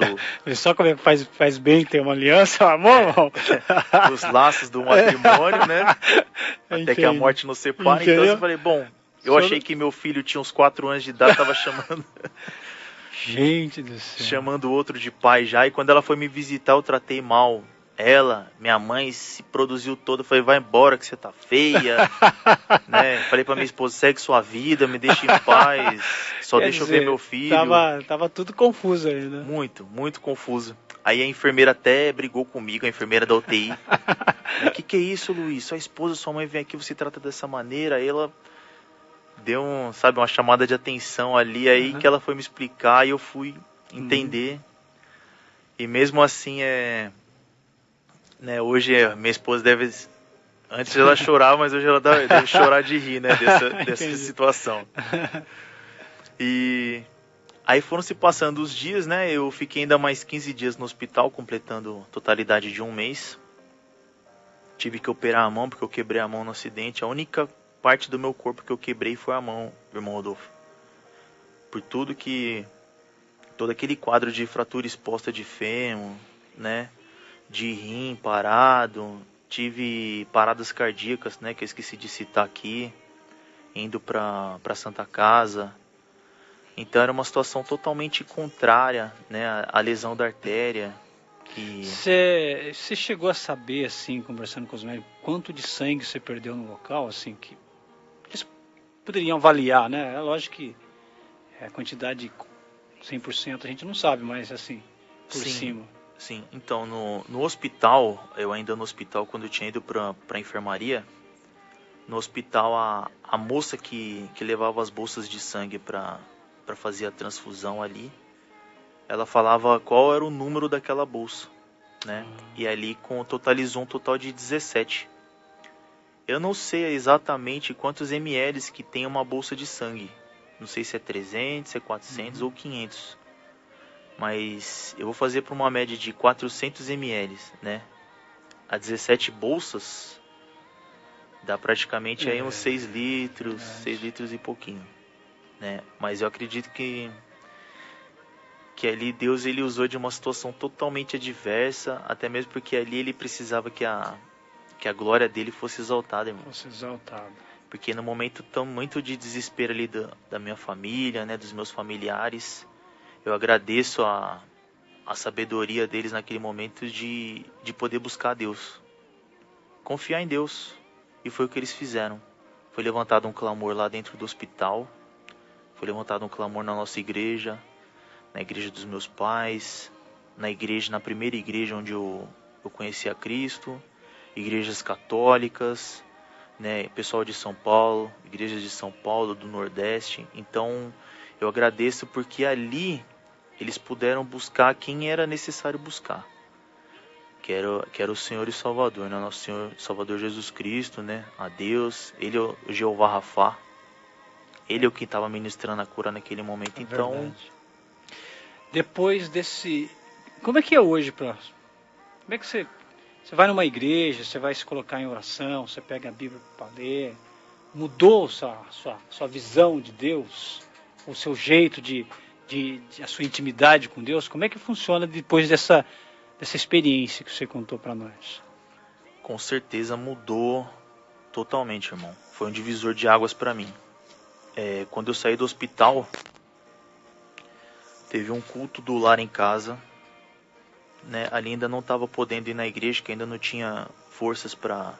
Só como é que faz bem ter uma aliança, amor, dos laços do matrimônio, né? Até que a morte nos separa. Então eu falei, bom, eu achei que meu filho tinha uns 4 anos de idade, tava chamando gente do céu, chamando o outro de pai já. E quando ela foi me visitar, eu tratei mal ela, minha mãe se produziu toda. Eu falei, vai embora que você tá feia, né? Falei pra minha esposa, segue sua vida, me deixa em paz, só deixa eu ver meu filho. Tava tudo confuso aí, né? Muito, muito confuso. Aí a enfermeira até brigou comigo, a enfermeira da UTI. O que é isso, Luiz? Sua esposa, sua mãe vem aqui, você trata dessa maneira. Aí ela deu uma chamada de atenção ali, aí que ela foi me explicar e eu fui entender. E mesmo assim, né, hoje minha esposa antes ela chorava, mas hoje ela deve chorar de rir, né, dessa situação. E aí foram se passando os dias, né, eu fiquei ainda mais 15 dias no hospital, completando a totalidade de 1 mês. Tive que operar a mão, porque eu quebrei a mão no acidente. A única parte do meu corpo que eu quebrei foi a mão, irmão Rodolfo. Por todo aquele quadro de fratura exposta de fêmur, né, de rim parado, tive paradas cardíacas, né, que eu esqueci de citar aqui, indo para Santa Casa. Então era uma situação totalmente contrária, né, à lesão da artéria. Você chegou a saber, assim, conversando com os médicos, quanto de sangue você perdeu no local, assim, que eles poderiam avaliar, né? É lógico que a quantidade 100% a gente não sabe, mas assim, por cima. Sim, então no hospital, eu ainda no hospital, quando eu tinha ido pra enfermaria, no hospital a moça que levava as bolsas de sangue pra fazer a transfusão ali, ela falava qual era o número daquela bolsa, né? E ali totalizou um total de 17. Eu não sei exatamente quantos ml que tem uma bolsa de sangue. Não sei se é 300, se é 400 ou 500. Mas eu vou fazer para uma média de 400 ml, né? A 17 bolsas dá praticamente aí uns 6 litros, 6 litros e pouquinho, né? Mas eu acredito que ali Deus ele usou de uma situação totalmente adversa, até mesmo porque ali ele precisava que a glória dele fosse exaltada, irmão. Fosse exaltada. Porque no momento tão muito de desespero ali da minha família, né, dos meus familiares, eu agradeço a sabedoria deles naquele momento de poder buscar Deus, confiar em Deus. E foi o que eles fizeram. Foi levantado um clamor lá dentro do hospital, foi levantado um clamor na nossa igreja, na igreja dos meus pais, na primeira igreja onde eu conheci a Cristo, igrejas católicas, né, pessoal de São Paulo, igrejas de São Paulo, do Nordeste. Então eu agradeço porque ali eles puderam buscar quem era necessário buscar, que era o Senhor e Salvador, né? Nosso Senhor Salvador Jesus Cristo, né? A Deus, Ele é o Jeová Rafá, Ele é o que estava ministrando a cura naquele momento. Então, verdade. Depois desse... Como é que é hoje, próximo? Como é que você vai numa igreja, você vai se colocar em oração, você pega a Bíblia para ler, mudou sua visão de Deus, o seu jeito a sua intimidade com Deus? Como é que funciona depois dessa experiência que você contou para nós? Com certeza mudou totalmente, irmão. Foi um divisor de águas para mim. Quando eu saí do hospital, teve um culto do lar em casa, né? Ali ainda não estava podendo ir na igreja, que ainda não tinha forças para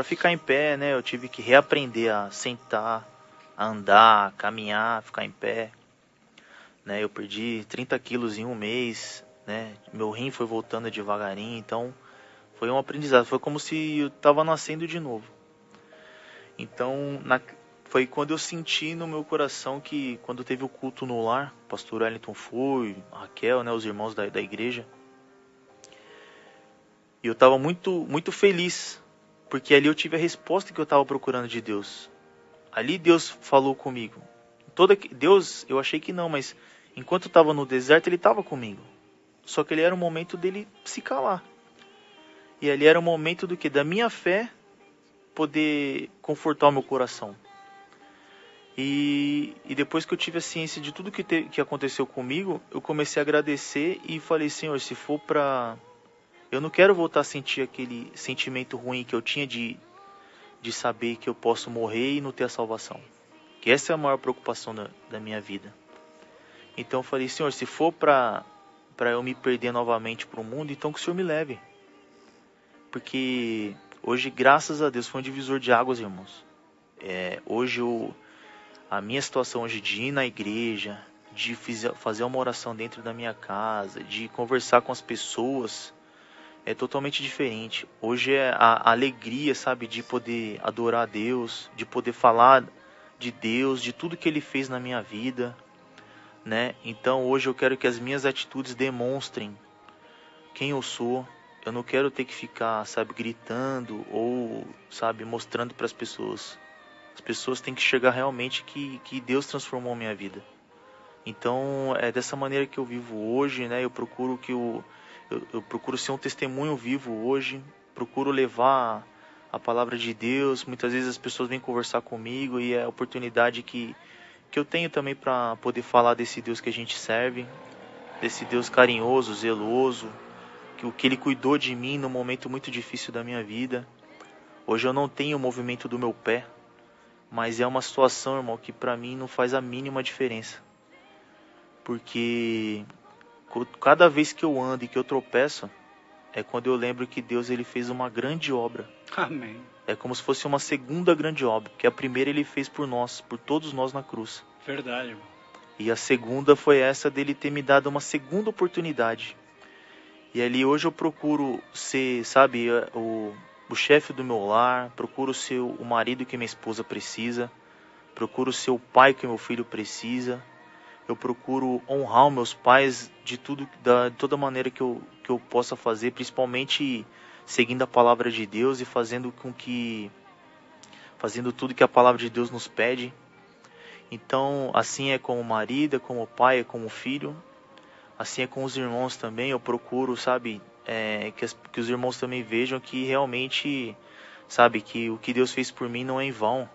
ficar em pé, né? Eu tive que reaprender a sentar, a andar, a caminhar, ficar em pé, né? Eu perdi 30 quilos em um mês, né? Meu rim foi voltando devagarinho, então foi um aprendizado. Foi como se eu estava nascendo de novo. Então, foi quando eu senti no meu coração que, quando teve o culto no lar, o pastor Wellington foi, a Raquel, né, os irmãos da igreja, e eu estava muito, muito feliz, porque ali eu tive a resposta que eu estava procurando de Deus. Ali Deus falou comigo. Deus, eu achei que não, mas enquanto eu estava no deserto, Ele estava comigo. Só que ele era o momento dele se calar. E ali era o momento do que? Da minha fé poder confortar o meu coração. E depois que eu tive a ciência de tudo que aconteceu comigo, eu comecei a agradecer e falei, Senhor, se for para... Eu não quero voltar a sentir aquele sentimento ruim que eu tinha de saber que eu posso morrer e não ter a salvação. Que essa é a maior preocupação da minha vida. Então eu falei, Senhor, se for para eu me perder novamente para o mundo, então que o Senhor me leve. Porque hoje, graças a Deus, foi um divisor de águas, irmãos. Hoje a minha situação hoje de ir na igreja, de fazer uma oração dentro da minha casa, de conversar com as pessoas, é totalmente diferente. Hoje é a alegria, sabe, de poder adorar a Deus, de poder falar de Deus, de tudo que Ele fez na minha vida, né? Então hoje eu quero que as minhas atitudes demonstrem quem eu sou. Eu não quero ter que ficar, sabe, gritando ou, sabe, mostrando para as pessoas. As pessoas têm que chegar realmente que Deus transformou a minha vida. Então é dessa maneira que eu vivo hoje, né? Eu procuro eu procuro ser um testemunho vivo hoje, procuro levar a palavra de Deus. Muitas vezes as pessoas vêm conversar comigo e é a oportunidade que eu tenho também para poder falar desse Deus que a gente serve, desse Deus carinhoso, zeloso, que Ele cuidou de mim num momento muito difícil da minha vida. Hoje eu não tenho o movimento do meu pé, mas é uma situação, irmão, que para mim não faz a mínima diferença. Porque cada vez que eu ando e que eu tropeço, é quando eu lembro que Deus ele fez uma grande obra. Amém. É como se fosse uma segunda grande obra, porque a primeira Ele fez por nós, por todos nós na cruz. Verdade, irmão. E a segunda foi essa dele ter me dado uma segunda oportunidade. E ali hoje eu procuro ser, sabe, o chefe do meu lar, procuro ser o marido que minha esposa precisa, procuro ser o pai que meu filho precisa, eu procuro honrar os meus pais de toda maneira que eu possa fazer, principalmente seguindo a palavra de Deus e fazendo tudo que a palavra de Deus nos pede. Então, assim é como marido, é como pai, é como filho. Assim é com os irmãos também, eu procuro, sabe, que os irmãos também vejam que realmente, sabe, que o que Deus fez por mim não é em vão.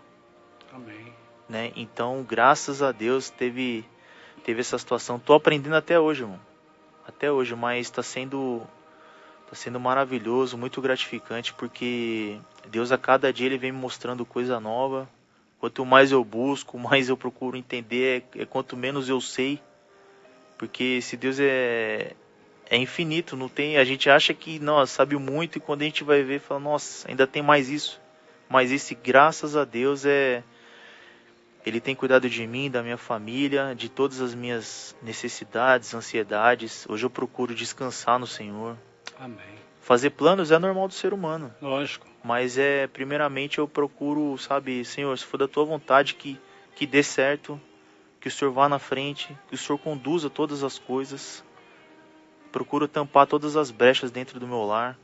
Amém. Né? Então, graças a Deus, teve essa situação. Tô aprendendo até hoje, irmão. Até hoje, mas está sendo maravilhoso, muito gratificante, porque Deus a cada dia ele vem me mostrando coisa nova. Quanto mais eu busco, mais eu procuro entender, quanto menos eu sei. Porque se Deus é infinito, não tem, a gente acha que nossa, sabe muito, e quando a gente vai ver, fala, nossa, ainda tem mais isso. Mas esse, graças a Deus, Ele tem cuidado de mim, da minha família, de todas as minhas necessidades, ansiedades. Hoje eu procuro descansar no Senhor. Amém. Fazer planos é normal do ser humano. Lógico. Mas primeiramente eu procuro, sabe, Senhor, se for da tua vontade que dê certo, que o Senhor vá na frente, que o Senhor conduza todas as coisas. Procuro tampar todas as brechas dentro do meu lar.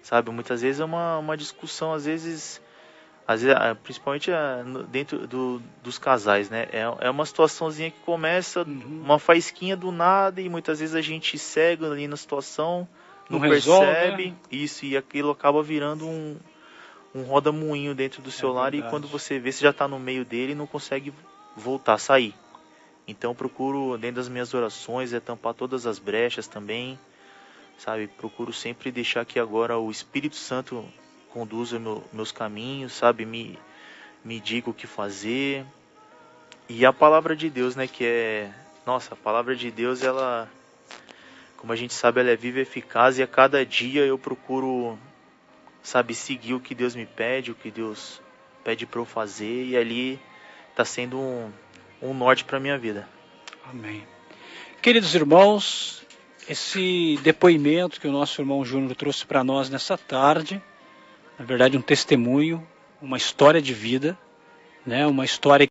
Sabe, muitas vezes é uma discussão, às vezes principalmente dentro dos casais, né? É uma situaçãozinha que começa, uma faísquinha do nada, e muitas vezes a gente cega ali na situação, não percebe, né? Isso, e aquilo acaba virando um roda-moinho dentro do seu lar, verdade. E quando você vê, você já está no meio dele e não consegue voltar, sair. Então eu procuro, dentro das minhas orações, tampar todas as brechas também, sabe? Procuro sempre deixar que agora o Espírito Santo conduza meus caminhos, sabe? Me diga o que fazer. E a palavra de Deus, né? Nossa, a palavra de Deus, ela, como a gente sabe, ela é viva e eficaz. E a cada dia eu procuro, sabe, seguir o que Deus me pede, o que Deus pede para eu fazer. E ali está sendo um norte para minha vida. Amém. Queridos irmãos, esse depoimento que o nosso irmão Júnior trouxe para nós nessa tarde, na verdade um testemunho, uma história de vida, né? Uma história